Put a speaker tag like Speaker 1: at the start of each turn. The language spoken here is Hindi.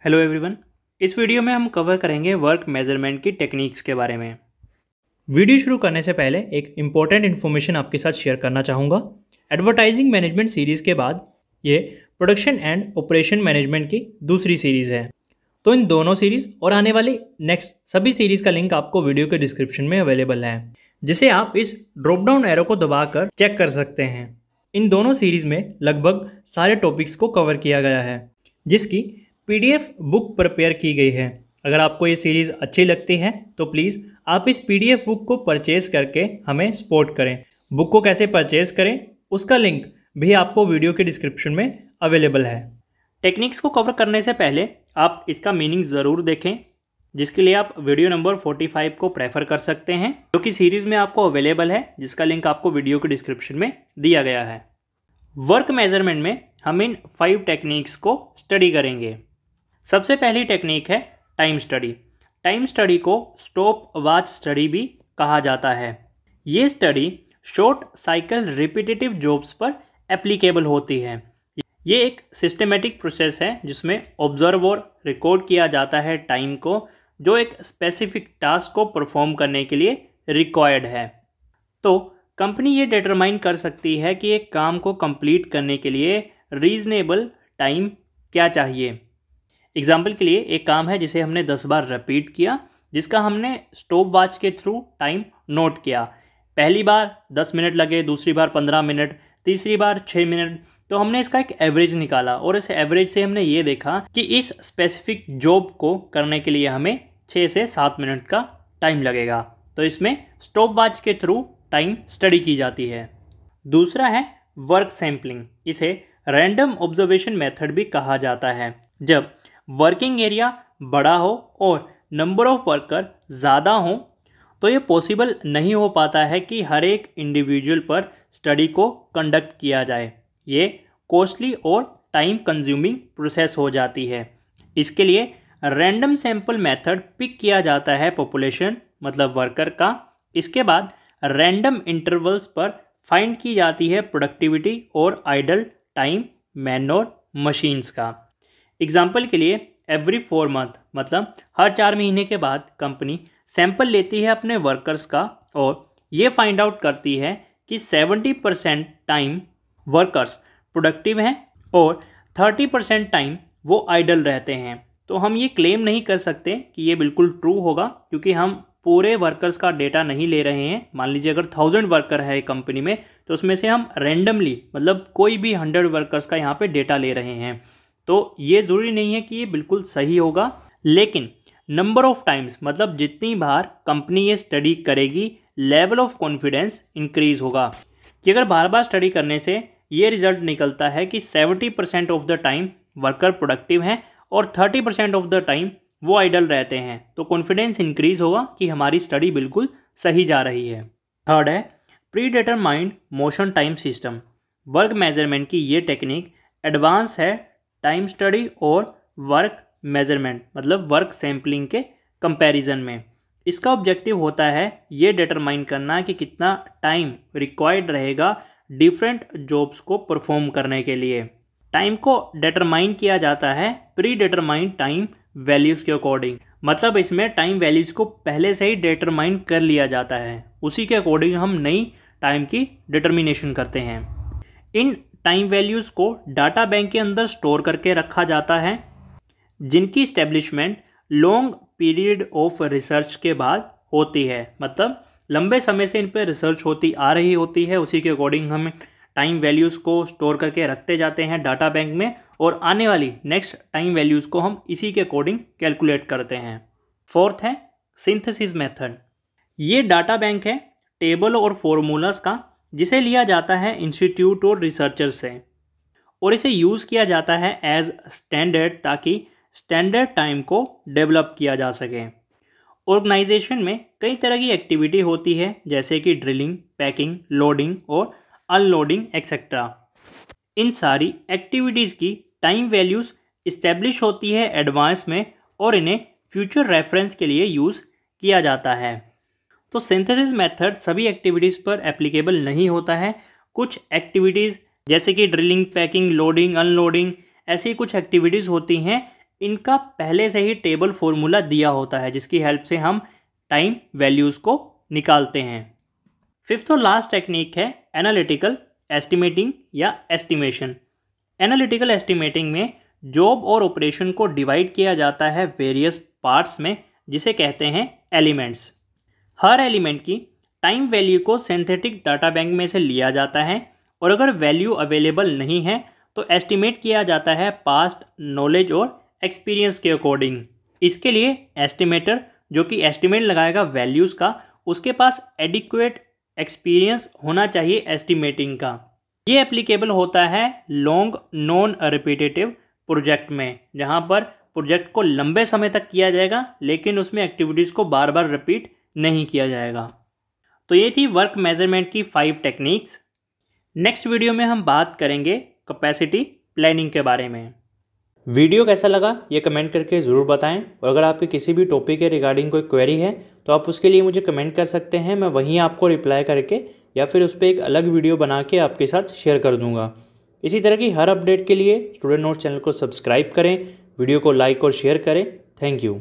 Speaker 1: Hello everyone. इस वीडियो में हम कवर करेंगे वर्क मेजरमेंट की टेक्निक्स के बारे में। वीडियो शुरू करने से पहले एक इम्पॉर्टेंट इन्फॉर्मेशन आपके साथ शेयर करना चाहूँगा। एडवर्टाइजिंग मैनेजमेंट सीरीज़ के बाद ये प्रोडक्शन एंड ऑपरेशन मैनेजमेंट की दूसरी सीरीज़ है। तो इन दोनों सीरीज़ और आने वाली नेक्स्ट सभी सीरीज़ का लिंक आपको वीडियो के डिस्क्रिप्शन में अवेलेबल है, जिसे आप इस ड्रॉप डाउन एरो को दबाकर चेक कर सकते हैं। इन दोनों सीरीज़ में लगभग सारे टॉपिक्स को कवर किया गया है, जिसकी PDF बुक प्रिपेयर की गई है। अगर आपको ये सीरीज़ अच्छी लगती है तो प्लीज़ आप इस PDF बुक को परचेज़ करके हमें सपोर्ट करें। बुक को कैसे परचेज़ करें उसका लिंक भी आपको वीडियो के डिस्क्रिप्शन में अवेलेबल है। टेक्निक्स को कवर करने से पहले आप इसका मीनिंग ज़रूर देखें, जिसके लिए आप वीडियो नंबर 45 को प्रेफर कर सकते हैं, जो कि सीरीज़ में आपको अवेलेबल है, जिसका लिंक आपको वीडियो के डिस्क्रिप्शन में दिया गया है। वर्क मेजरमेंट में हम इन 5 टेक्निक्स को स्टडी करेंगे। सबसे पहली टेक्निक है टाइम स्टडी। टाइम स्टडी को स्टॉप वॉच स्टडी भी कहा जाता है। ये study short cycle repetitive jobs पर एप्लीकेबल होती है। ये एक सिस्टमेटिक प्रोसेस है जिसमें ऑब्जर्व और रिकॉर्ड किया जाता है टाइम को, जो एक स्पेसिफिक टास्क को परफॉर्म करने के लिए रिक्वायर्ड है। तो कंपनी ये डिटरमाइन कर सकती है कि एक काम को कंप्लीट करने के लिए रीजनेबल टाइम क्या चाहिए। एग्जाम्पल के लिए एक काम है जिसे हमने 10 बार रिपीट किया, जिसका हमने स्टॉप वॉच के थ्रू टाइम नोट किया। पहली बार 10 मिनट लगे, दूसरी बार 15 मिनट, तीसरी बार 6 मिनट। तो हमने इसका एक एवरेज निकाला और इस एवरेज से हमने ये देखा कि इस स्पेसिफिक जॉब को करने के लिए हमें 6 से 7 मिनट का टाइम लगेगा। तो इसमें स्टॉप वॉच के थ्रू टाइम स्टडी की जाती है। दूसरा है वर्क सैम्पलिंग। इसे रैंडम ऑब्जर्वेशन मेथड भी कहा जाता है। जब वर्किंग एरिया बड़ा हो और नंबर ऑफ वर्कर ज़्यादा हो तो ये पॉसिबल नहीं हो पाता है कि हर एक इंडिविजुअल पर स्टडी को कंडक्ट किया जाए। ये कॉस्टली और टाइम कंज्यूमिंग प्रोसेस हो जाती है। इसके लिए रैंडम सैंपल मेथड पिक किया जाता है पॉपुलेशन मतलब वर्कर का। इसके बाद रैंडम इंटरवल्स पर फाइंड की जाती है प्रोडक्टिविटी और आइडल टाइम मैन और मशीन्स का। एग्जाम्पल के लिए एवरी 4 मंथ मतलब हर 4 महीने के बाद कंपनी सैंपल लेती है अपने वर्कर्स का और ये फाइंड आउट करती है कि 70% टाइम वर्कर्स प्रोडक्टिव हैं और 30% टाइम वो आइडल रहते हैं। तो हम ये क्लेम नहीं कर सकते कि ये बिल्कुल ट्रू होगा, क्योंकि हम पूरे वर्कर्स का डेटा नहीं ले रहे हैं। मान लीजिए अगर 1000 वर्कर है कंपनी में, तो उसमें से हम रैंडमली मतलब कोई भी 100 वर्कर्स का यहाँ पे डेटा ले रहे हैं। तो ये ज़रूरी नहीं है कि ये बिल्कुल सही होगा, लेकिन नंबर ऑफ टाइम्स मतलब जितनी बार कंपनी ये स्टडी करेगी, लेवल ऑफ कॉन्फिडेंस इंक्रीज होगा कि अगर बार बार स्टडी करने से ये रिजल्ट निकलता है कि 70% of the time worker productive हैं और 30% ऑफ द टाइम वो आइडल रहते हैं, तो कॉन्फिडेंस इंक्रीज होगा कि हमारी स्टडी बिल्कुल सही जा रही है। थर्ड है pre determined motion time system. Work measurement की ये टेक्निक एडवांस है टाइम स्टडी और वर्क मेजरमेंट मतलब वर्क सैम्पलिंग के कंपैरिजन में। इसका ऑब्जेक्टिव होता है ये डिटरमाइन करना कि कितना टाइम रिक्वायर्ड रहेगा डिफरेंट जॉब्स को परफॉर्म करने के लिए। टाइम को डिटरमाइन किया जाता है प्री डिटरमाइंड टाइम वैल्यूज़ के अकॉर्डिंग, मतलब इसमें टाइम वैल्यूज़ को पहले से ही डिटरमाइन कर लिया जाता है। उसी के अकॉर्डिंग हम नई टाइम की डिटर्मिनेशन करते हैं। इन टाइम वैल्यूज़ को डाटा बैंक के अंदर स्टोर करके रखा जाता है, जिनकी establishment long period of research के बाद होती है। मतलब लंबे समय से इन पर रिसर्च होती आ रही होती है। उसी के अकॉर्डिंग हम टाइम वैल्यूज़ को स्टोर करके रखते जाते हैं डाटा बैंक में, और आने वाली नेक्स्ट टाइम वैल्यूज़ को हम इसी के अकॉर्डिंग कैलकुलेट करते हैं। फोर्थ है सिंथेसिस मेथड। ये डाटा बैंक है टेबल और फॉर्मूलाज का, जिसे लिया जाता है इंस्टीट्यूट और रिसर्चर्स से, और इसे यूज़ किया जाता है एज स्टैंडर्ड ताकि स्टैंडर्ड टाइम को डेवलप किया जा सके। ऑर्गेनाइजेशन में कई तरह की एक्टिविटी होती है, जैसे कि ड्रिलिंग, पैकिंग, लोडिंग और अनलोडिंग एक्सेट्रा। इन सारी एक्टिविटीज़ की टाइम वैल्यूज़ इस्टेब्लिश होती है एडवांस में और इन्हें फ्यूचर रेफरेंस के लिए यूज़ किया जाता है। तो सिंथेसिस मेथड सभी एक्टिविटीज़ पर एप्लीकेबल नहीं होता है। कुछ एक्टिविटीज़ जैसे कि ड्रिलिंग, पैकिंग, लोडिंग, अनलोडिंग, ऐसी कुछ एक्टिविटीज़ होती हैं इनका पहले से ही टेबल फॉर्मूला दिया होता है जिसकी हेल्प से हम टाइम वैल्यूज़ को निकालते हैं। फिफ्थ और लास्ट टेक्निक है एनालिटिकल एस्टिमेटिंग या एस्टिमेशन। एनालिटिकल एस्टिमेटिंग में जॉब और ऑपरेशन को डिवाइड किया जाता है वेरियस पार्ट्स में, जिसे कहते हैं एलिमेंट्स। हर एलिमेंट की टाइम वैल्यू को सिंथेटिक डाटा बैंक में से लिया जाता है और अगर वैल्यू अवेलेबल नहीं है तो एस्टिमेट किया जाता है पास्ट नॉलेज और एक्सपीरियंस के अकॉर्डिंग। इसके लिए एस्टिमेटर जो कि एस्टिमेट लगाएगा वैल्यूज़ का, उसके पास एडिक्वेट एक्सपीरियंस होना चाहिए एस्टिमेटिंग का। ये एप्लीकेबल होता है लॉन्ग नॉन रिपीटेटिव प्रोजेक्ट में, जहाँ पर प्रोजेक्ट को लंबे समय तक किया जाएगा लेकिन उसमें एक्टिविटीज़ को बार बार रिपीट नहीं किया जाएगा। तो ये थी वर्क मेजरमेंट की 5 टेक्निक्स। नेक्स्ट वीडियो में हम बात करेंगे कैपेसिटी प्लानिंग के बारे में। वीडियो कैसा लगा ये कमेंट करके ज़रूर बताएं और अगर आपके किसी भी टॉपिक के रिगार्डिंग कोई क्वेरी है तो आप उसके लिए मुझे कमेंट कर सकते हैं। मैं वहीं आपको रिप्लाई करके या फिर उस पर एक अलग वीडियो बना के आपके साथ शेयर कर दूंगा। इसी तरह की हर अपडेट के लिए स्टूडेंट नोट्स चैनल को सब्सक्राइब करें, वीडियो को लाइक और शेयर करें। Thank you.